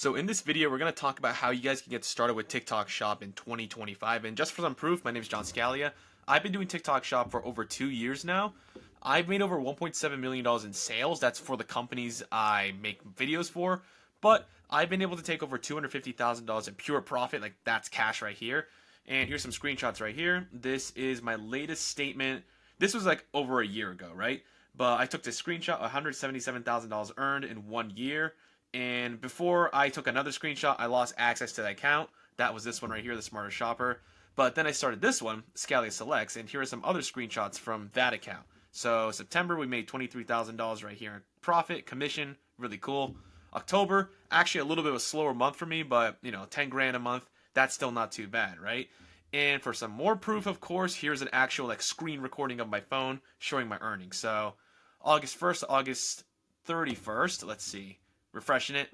So in this video, we're going to talk about how you guys can get started with TikTok Shop in 2025. And just for some proof, my name is John Scalia. I've been doing TikTok Shop for over 2 years now. I've made over $1.7 million in sales. That's for the companies I make videos for. But I've been able to take over $250,000 in pure profit. Like, that's cash right here. And here's some screenshots right here. This is my latest statement. This was like over a year ago, right? But I took this screenshot, $177,000 earned in 1 year. And before I took another screenshot, I lost access to the account. That was this one right here, the Smarter Shopper. But then I started this one, Scalia Selects, and here are some other screenshots from that account. So September, we made $23,000 right here in profit, commission, really cool. October, actually a little bit of a slower month for me, but 10 grand a month, that's still not too bad, right? And for some more proof, of course, here's an actual screen recording of my phone showing my earnings. So August 1st to August 31st, let's see. Refreshing it,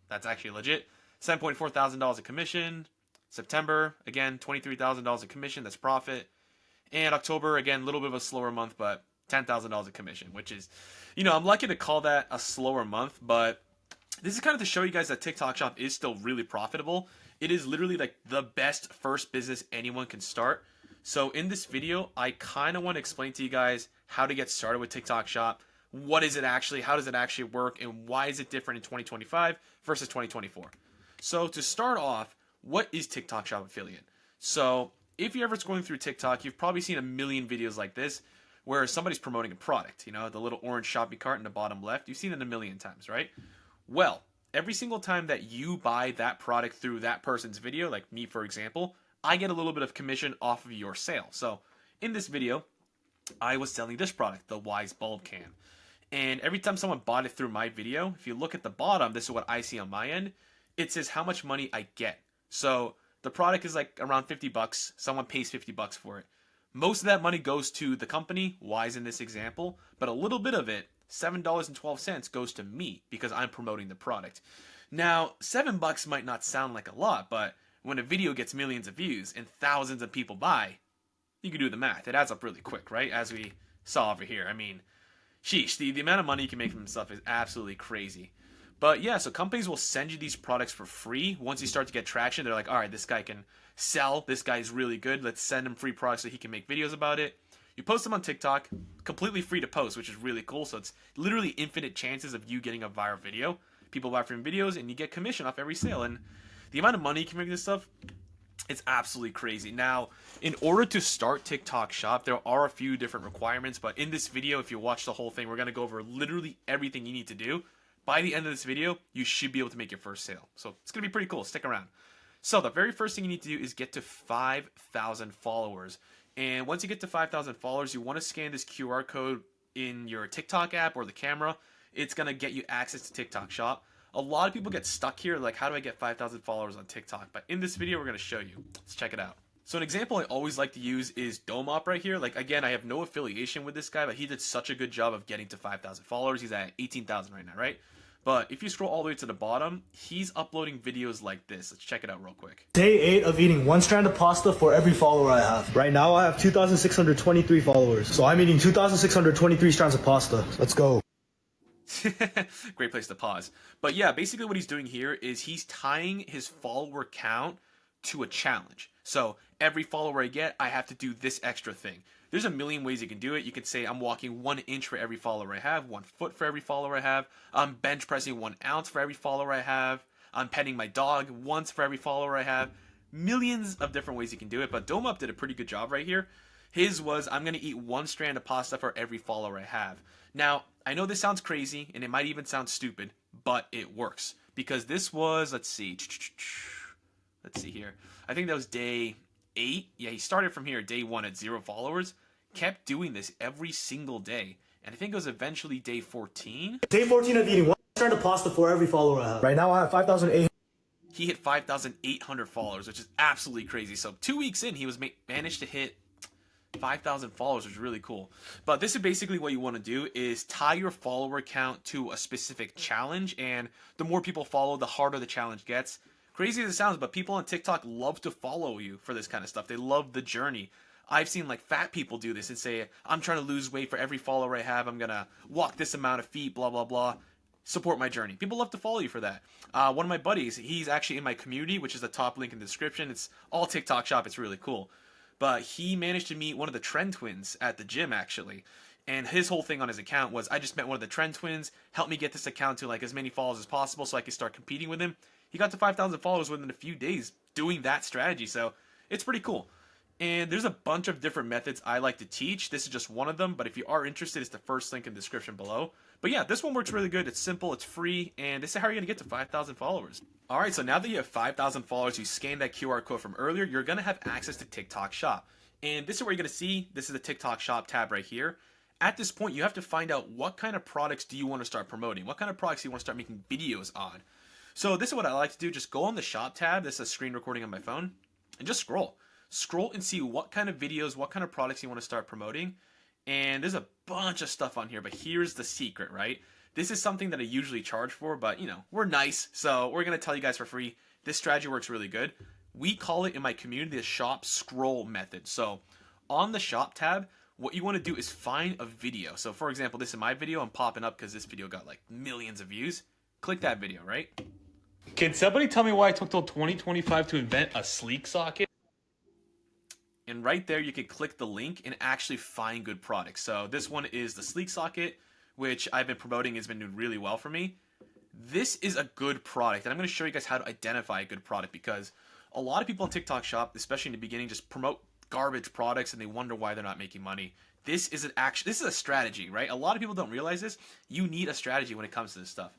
that's actually legit. $7.4 thousand in commission. September, again, $23,000 in commission. That's profit. And October, again, a little bit of a slower month, but $10,000 in commission, which is, I'm lucky to call that a slower month, but this is kind of to show you guys that TikTok Shop is still really profitable. It is literally like the best first business anyone can start. So in this video, I kind of want to explain to you guys how to get started with TikTok Shop. What is it actually? How does it actually work? And why is it different in 2025 versus 2024? So to start off, what is TikTok Shop Affiliate? So if you're ever scrolling through TikTok, you've probably seen a million videos like this where somebody's promoting a product, the little orange shopping cart in the bottom left. You've seen it a million times, right? Well, every single time that you buy that product through that person's video, like me, for example, I get a little bit of commission off of your sale. So in this video, I was selling this product, the Wise Bulb Cam. And every time someone bought it through my video, if you look at the bottom, this is what I see on my end. It says how much money I get. So the product is like around 50 bucks. Someone pays 50 bucks for it. Most of that money goes to the company, Wise in this example, but a little bit of it, $7.12, goes to me because I'm promoting the product. Now, $7 might not sound like a lot, but when a video gets millions of views and thousands of people buy, you can do the math. It adds up really quick, right? As we saw over here. I mean, sheesh, the amount of money you can make from this stuff is absolutely crazy. But yeah, so companies will send you these products for free. Once you start to get traction, they're like, all right, this guy can sell. This guy's really good. Let's send him free products so he can make videos about it. You post them on TikTok, completely free to post, which is really cool. So it's literally infinite chances of you getting a viral video. People buy from videos and you get commission off every sale. And the amount of money you can make this stuff, it's absolutely crazy. Now, in order to start TikTok Shop, there are a few different requirements, but in this video, if you watch the whole thing, we're going to go over literally everything you need to do. By the end of this video, you should be able to make your first sale. So it's going to be pretty cool. Stick around. So the very first thing you need to do is get to 5,000 followers. And once you get to 5,000 followers, you want to scan this QR code in your TikTok app or the camera. It's going to get you access to TikTok Shop. A lot of people get stuck here, like, how do I get 5,000 followers on TikTok? But in this video, we're going to show you. Let's check it out. So an example I always like to use is Domop right here. Like, again, I have no affiliation with this guy, but he did such a good job of getting to 5,000 followers. He's at 18,000 right now, right? But if you scroll all the way to the bottom, he's uploading videos like this. Let's check it out real quick. Day 8 of eating one strand of pasta for every follower I have. Right now I have 2,623 followers. So I'm eating 2,623 strands of pasta. Let's go. Great place to pause. But yeah, basically what he's doing here is he's tying his follower count to a challenge. So every follower I get, I have to do this extra thing. There's a million ways you can do it. You could say I'm walking 1 inch for every follower I have, 1 foot for every follower I have. I'm bench pressing 1 ounce for every follower I have. I'm petting my dog once for every follower I have. Millions of different ways you can do it, but Domop did a pretty good job right here. His was, I'm going to eat 1 strand of pasta for every follower I have. Now, I know this sounds crazy, and it might even sound stupid, but it works. Because this was, let's see here. I think that was day 8. Yeah, he started from here, day 1 at 0 followers. Kept doing this every single day. And I think it was eventually day 14. Day 14 of eating one strand of pasta for every follower I have. Right now I have 5,800. He hit 5,800 followers, which is absolutely crazy. So 2 weeks in, he was managed to hit 5,000 followers, which is really cool. But this is basically what you want to do is tie your follower count to a specific challenge. And the more people follow, the harder the challenge gets. Crazy as it sounds, but people on TikTok love to follow you for this kind of stuff. They love the journey. I've seen like fat people do this and say, I'm trying to lose weight for every follower I have. I'm going to walk this amount of feet, blah, blah, blah. support my journey. People love to follow you for that. One of my buddies, he's actually in my community, which is the top link in the description. It's all TikTok shop. It's really cool. But he managed to meet one of the Trend Twins at the gym, actually. And his whole thing on his account was, I just met one of the Trend Twins, help me get this account to like as many followers as possible so I can start competing with him. He got to 5,000 followers within a few days doing that strategy. So it's pretty cool. And there's a bunch of different methods I like to teach. This is just one of them, but if you are interested, it's the first link in the description below. But yeah, this one works really good. It's simple, it's free, and this is how you're going to get to 5,000 followers. All right, so now that you have 5,000 followers, you scan that QR code from earlier, you're going to have access to TikTok Shop. And this is where you're going to see, this is the TikTok Shop tab right here. At this point, you have to find out what kind of products do you want to start promoting? What kind of products do you want to start making videos on? So this is what I like to do. Just go on the Shop tab. This is a screen recording on my phone. And just scroll. Scroll and see what kind of videos, what kind of products you want to start promoting. And there's a bunch of stuff on here, but here's the secret, right? This is something that I usually charge for, but, you know, we're nice, so we're going to tell you guys for free. This strategy works really good. We call it in my community the shop scroll method. So on the shop tab, what you want to do is find a video. So for example, this is my video. I'm popping up because this video got like millions of views. Click that video, right? Can somebody tell me why it took till 2025 to invent a sleek socket? And right there, you can click the link and actually find good products. So this one is the Sleek Socket, which I've been promoting. It's been doing really well for me. This is a good product, and I'm going to show you guys how to identify a good product, because a lot of people on TikTok Shop, especially in the beginning, just promote garbage products and they wonder why they're not making money. This is a strategy, right? A lot of people don't realize this. You need a strategy when it comes to this stuff.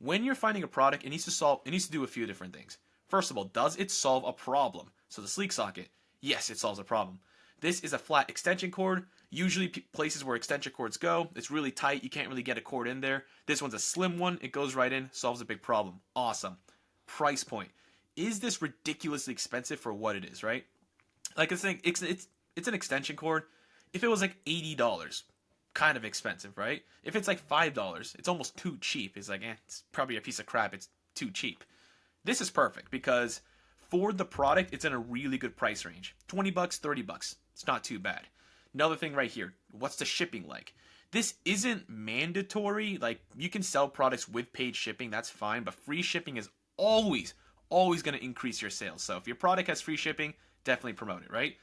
When you're finding a product, it needs to do a few different things. First of all, does it solve a problem? So the Sleek Socket, yes, it solves a problem. This is a flat extension cord. Usually places where extension cords go, it's really tight. You can't really get a cord in there. This one's a slim one. It goes right in, solves a big problem. Awesome. Price point. Is this ridiculously expensive for what it is, right? Like it's an extension cord. If it was like $80, kind of expensive, right? If it's like $5, it's almost too cheap. It's like, it's probably a piece of crap. It's too cheap. This is perfect because for the product, it's in a really good price range. 20 bucks, 30 bucks. It's not too bad. Another thing right here, what's the shipping like? This isn't mandatory. Like, you can sell products with paid shipping, that's fine, but free shipping is always going to increase your sales. So if your product has free shipping, definitely promote it, right?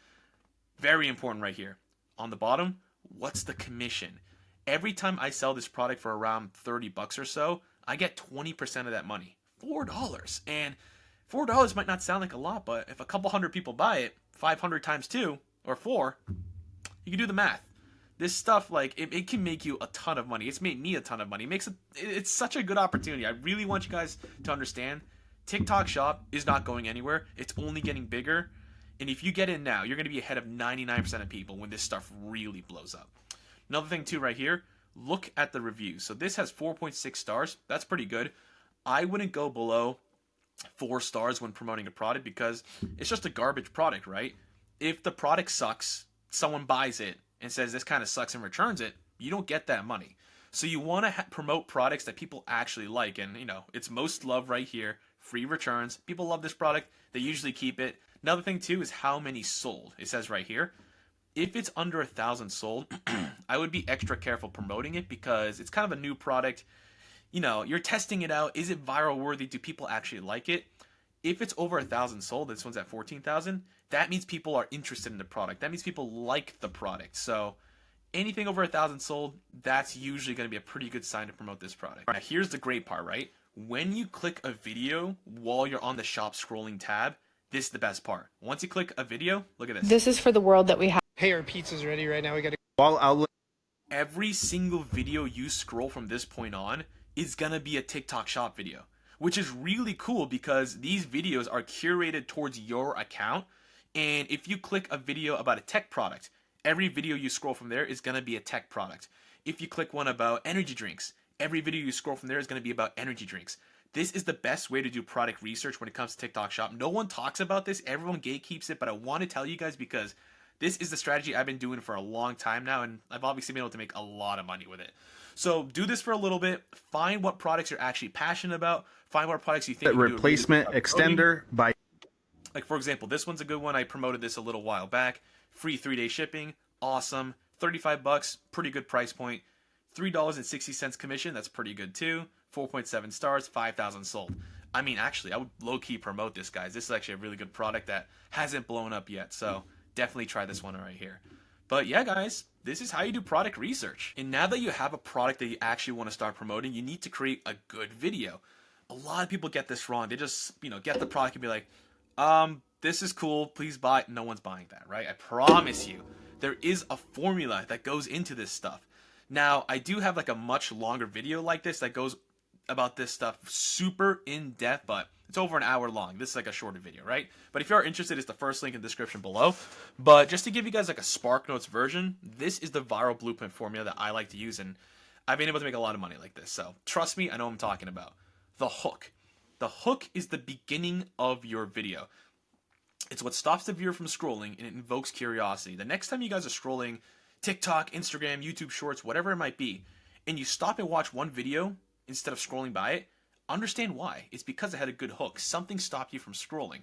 Very important right here. On the bottom, what's the commission? Every time I sell this product for around 30 bucks or so, I get 20% of that money. $4. And $4 might not sound like a lot, but if a couple hundred people buy it, 500 times 2 or 4, you can do the math. This stuff, like, it can make you a ton of money. It's made me a ton of money. It's such a good opportunity. I really want you guys to understand TikTok Shop is not going anywhere. It's only getting bigger. And if you get in now, you're going to be ahead of 99% of people when this stuff really blows up. Another thing too right here, look at the reviews. So this has 4.6 stars. That's pretty good. I wouldn't go below 4 stars when promoting a product because it's just a garbage product, right? If the product sucks, someone buys it and says this kind of sucks and returns it, you don't get that money. So you want to promote products that people actually like. And, you know, it's most loved right here. Free returns. People love this product. They usually keep it. Another thing, too, is how many sold. It says right here. If it's under 1,000 sold, I would be extra careful promoting it because it's kind of a new product. You know, you're testing it out. Is it viral worthy? Do people actually like it? If it's over 1,000 sold, this one's at 14,000, that means people are interested in the product. That means people like the product. So anything over 1,000 sold, that's usually going to be a pretty good sign to promote this product. Now, here's the great part, right? When you click a video while you're on the shop scrolling tab, this is the best part. Once you click a video, look at this. This is for the world that we have. Hey, our pizza's ready right now. We gotta. Every single video you scroll from this point on is gonna be a TikTok Shop video, which is really cool because these videos are curated towards your account. And if you click a video about a tech product, every video you scroll from there is gonna be a tech product. If you click one about energy drinks, every video you scroll from there is gonna be about energy drinks. This is the best way to do product research when it comes to TikTok Shop. No one talks about this. Everyone gatekeeps it, but I want to tell you guys because this is the strategy I've been doing for a long time now, and I've obviously been able to make a lot of money with it. So do this for a little bit. Find what products you're actually passionate about. Find what products you think you replacement extender by. Like, for example, this one's a good one. I promoted this a little while back. Free 3-day shipping. Awesome. 35 bucks. Pretty good price point. $3.60 commission. That's pretty good too. 4.7 stars, 5,000 sold. I mean, actually, I would low-key promote this, guys. This is actually a really good product that hasn't blown up yet, so definitely try this one right here. But yeah, guys, this is how you do product research. And now that you have a product that you actually want to start promoting, you need to create a good video. A lot of people get this wrong. They just, get the product and be like, this is cool, please buy it. No one's buying that, right? I promise you, there is a formula that goes into this stuff. Now, I do have like a much longer video like this that goes about this stuff super in depth, but it's over an hour long. This is like a shorter video, right? But if you are interested, it's the first link in the description below. But just to give you guys like a SparkNotes version, this is the viral blueprint formula that I like to use, and I've been able to make a lot of money like this. So trust me, I know what I'm talking about. The hook. The hook is the beginning of your video. It's what stops the viewer from scrolling, and it invokes curiosity. The next time you guys are scrolling TikTok, Instagram, YouTube Shorts, whatever it might be, and you stop and watch one video instead of scrolling by it, understand why. It's because it had a good hook. Something stopped you from scrolling.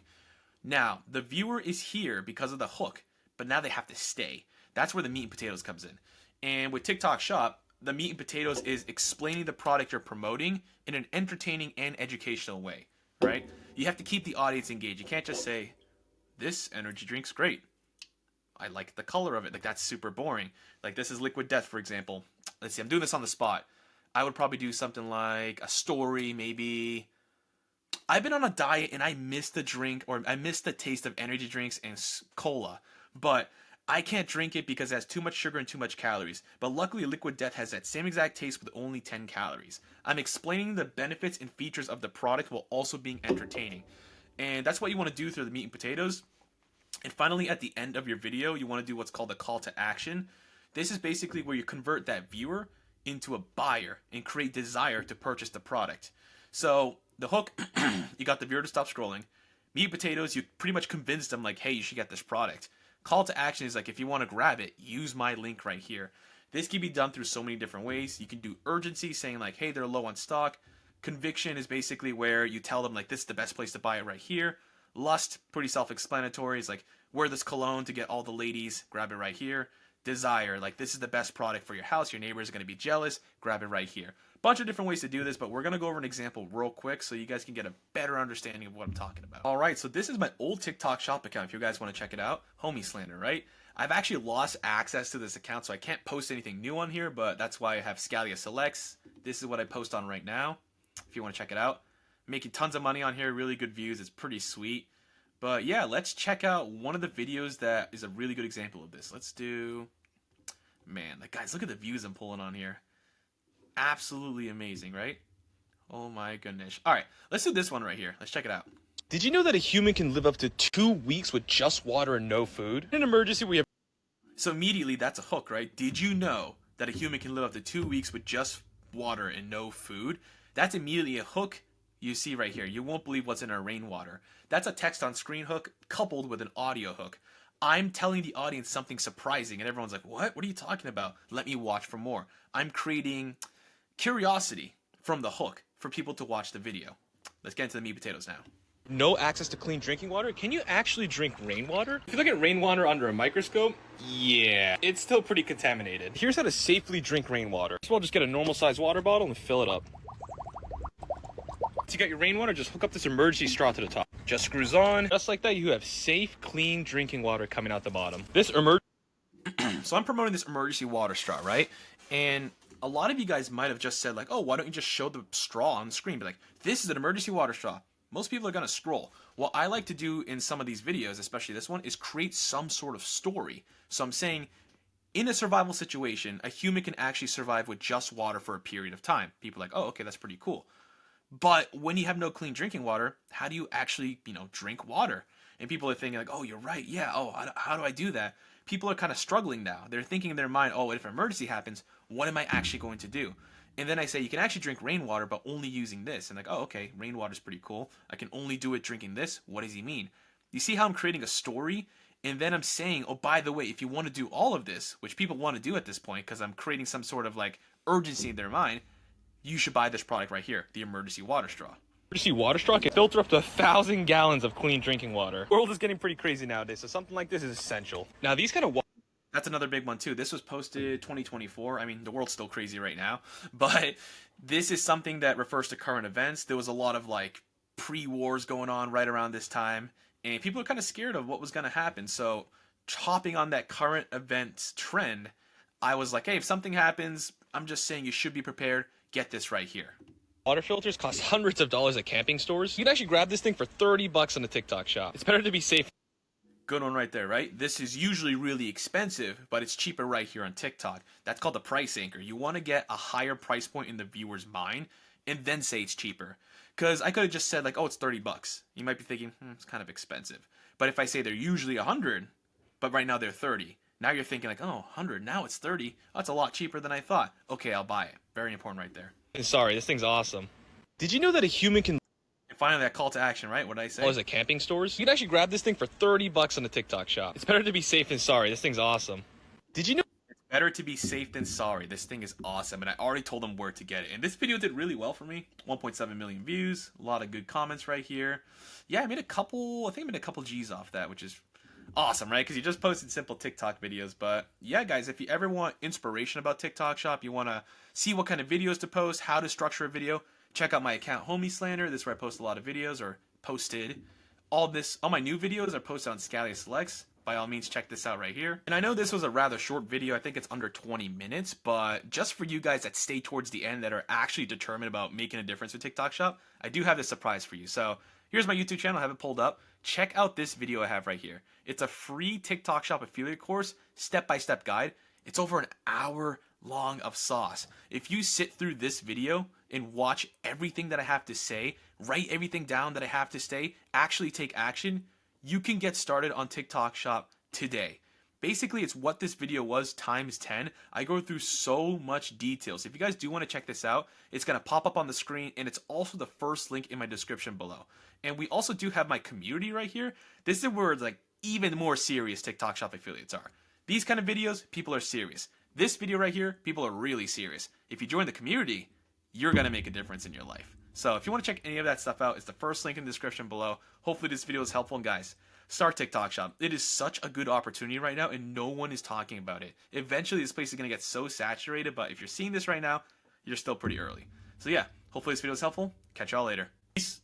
Now, the viewer is here because of the hook, but now they have to stay. That's where the meat and potatoes comes in. And with TikTok Shop, the meat and potatoes is explaining the product you're promoting in an entertaining and educational way, right? You have to keep the audience engaged. You can't just say, this energy drink's great. I like the color of it. Like, that's super boring. Like, this is Liquid Death, for example. Let's see, I'm doing this on the spot. I would probably do something like a story, maybe. I've been on a diet and I miss the drink, or I miss the taste of energy drinks and cola. But I can't drink it because it has too much sugar and too much calories. But luckily, Liquid Death has that same exact taste with only 10 calories. I'm explaining the benefits and features of the product while also being entertaining. And that's what you want to do through the meat and potatoes. And finally, at the end of your video, you want to do what's called a call to action. This is basically where you convert that viewer into a buyer and create desire to purchase the product. So the hook, you got the viewer to stop scrolling. Meat and potatoes, you pretty much convinced them like, hey, you should get this product. Call to action is like, if you want to grab it, use my link right here. This can be done through so many different ways. You can do urgency, saying like, hey, they're low on stock. Conviction is basically where you tell them like, this is the best place to buy it right here. Lust, pretty self-explanatory, is like, wear this cologne to get all the ladies, grab it right here. Desire, like, this is the best product for your house, your neighbors are going to be jealous, grab it right here. Bunch of different ways to do this, but we're going to go over an example real quick so you guys can get a better understanding of what I'm talking about. Alright, so this is my old TikTok shop account if you guys want to check it out. Homie Slander, right? I've actually lost access to this account, so I can't post anything new on here, but that's why I have Scalia Selects. This is what I post on right now, if you want to check it out. I'm making tons of money on here, really good views, it's pretty sweet. But yeah, let's check out one of the videos that is a really good example of this. Let's do... Man, like, guys, look at the views I'm pulling on here. Absolutely amazing, right? Oh my goodness. Alright, let's do this one right here. Let's check it out. Did you know that a human can live up to 2 weeks with just water and no food? In an emergency, we have... So immediately, that's a hook, right? Did you know that a human can live up to 2 weeks with just water and no food? That's immediately a hook you see right here. You won't believe what's in our rainwater. That's a text on screen hook coupled with an audio hook. I'm telling the audience something surprising, and everyone's like, what? What are you talking about? Let me watch for more. I'm creating curiosity from the hook for people to watch the video. Let's get into the meat and potatoes now. No access to clean drinking water? Can you actually drink rainwater? If you look at rainwater under a microscope, yeah, it's still pretty contaminated. Here's how to safely drink rainwater. First of all, just get a normal sized water bottle and fill it up. Once you got your rainwater, just hook up this emergency straw to the top. Just screws on. Just like that, you have safe, clean drinking water coming out the bottom. This So I'm promoting this emergency water straw, right? And a lot of you guys might have just said like, oh, why don't you just show the straw on the screen? Be like, this is an emergency water straw. Most people are going to scroll. What I like to do in some of these videos, especially this one, is create some sort of story. So I'm saying, in a survival situation, a human can actually survive with just water for a period of time. People are like, oh, okay, that's pretty cool. But when you have no clean drinking water, how do you actually, drink water? And people are thinking like, oh, you're right. Yeah. Oh, how do I do that? People are kind of struggling now. They're thinking in their mind, oh, if an emergency happens, what am I actually going to do? And then I say, you can actually drink rainwater, but only using this. And like, oh, okay, rainwater's pretty cool. I can only do it drinking this. What does he mean? You see how I'm creating a story? And then I'm saying, oh, by the way, if you want to do all of this, which people want to do at this point, because I'm creating some sort of like urgency in their mind, you should buy this product right here, the emergency water straw. emergency water straw can filter up to 1,000 gallons of clean drinking water. The world is getting pretty crazy nowadays, so something like this is essential. Now, these kind of That's another big one too. This was posted 2024. I mean, the world's still crazy right now, but this is something that refers to current events. There was a lot of like pre-wars going on right around this time, and people are kind of scared of what was going to happen. So, hopping on that current events trend, I was like, hey, if something happens, I'm just saying you should be prepared. Get this right here. Water filters cost hundreds of dollars at camping stores. You can actually grab this thing for 30 bucks on the TikTok shop. It's better to be safe. Good one right there, right? This is usually really expensive, but it's cheaper right here on TikTok. That's called the price anchor. You want to get a higher price point in the viewer's mind and then say it's cheaper. Because I could have just said like, oh, it's 30 bucks. You might be thinking, it's kind of expensive. But if I say they're usually 100, but right now they're 30. Now you're thinking like, oh, 100, now it's 30. Oh, that's a lot cheaper than I thought. Okay, I'll buy it. Very important right there. Sorry, this thing's awesome. Did you know that a human can And finally, that call to action, right? What did I say? at camping stores? You can actually grab this thing for 30 bucks on the TikTok shop. It's better to be safe than sorry. This thing's awesome. Did you know? Better to be safe than sorry. This thing is awesome, and I already told them where to get it. And this video did really well for me. 1.7 million views, a lot of good comments right here. Yeah, I think I made a couple G's off that, which is awesome, right? Because you just posted simple TikTok videos. But yeah, guys, if you ever want inspiration about TikTok Shop, you want to see what kind of videos to post, how to structure a video, check out my account, Homie Slander. This is where I post a lot of videos, or posted. All my new videos are posted on Scalia Selects. By all means, check this out right here. And I know this was a rather short video. I think it's under 20 minutes, but just for you guys that stay towards the end that are actually determined about making a difference with TikTok Shop, I do have this surprise for you. So here's my YouTube channel. I have it pulled up. Check out this video I have right here. It's a free TikTok Shop affiliate course, step-by-step guide. It's over an hour long of sauce. If you sit through this video and watch everything that I have to say, write everything down that I have to say, actually take action, you can get started on TikTok Shop today. Basically, it's what this video was times 10. I go through so much details. If you guys do want to check this out, it's going to pop up on the screen, and it's also the first link in my description below. And we also do have my community right here. This is where it's like even more serious TikTok Shop affiliates are. These kind of videos, people are serious. This video right here, people are really serious. If you join the community, you're going to make a difference in your life. So if you want to check any of that stuff out, it's the first link in the description below. Hopefully this video is helpful. And guys, start TikTok Shop. It is such a good opportunity right now, and no one is talking about it. Eventually, this place is going to get so saturated, but if you're seeing this right now, you're still pretty early. So yeah, hopefully this video is helpful. Catch y'all later. Peace.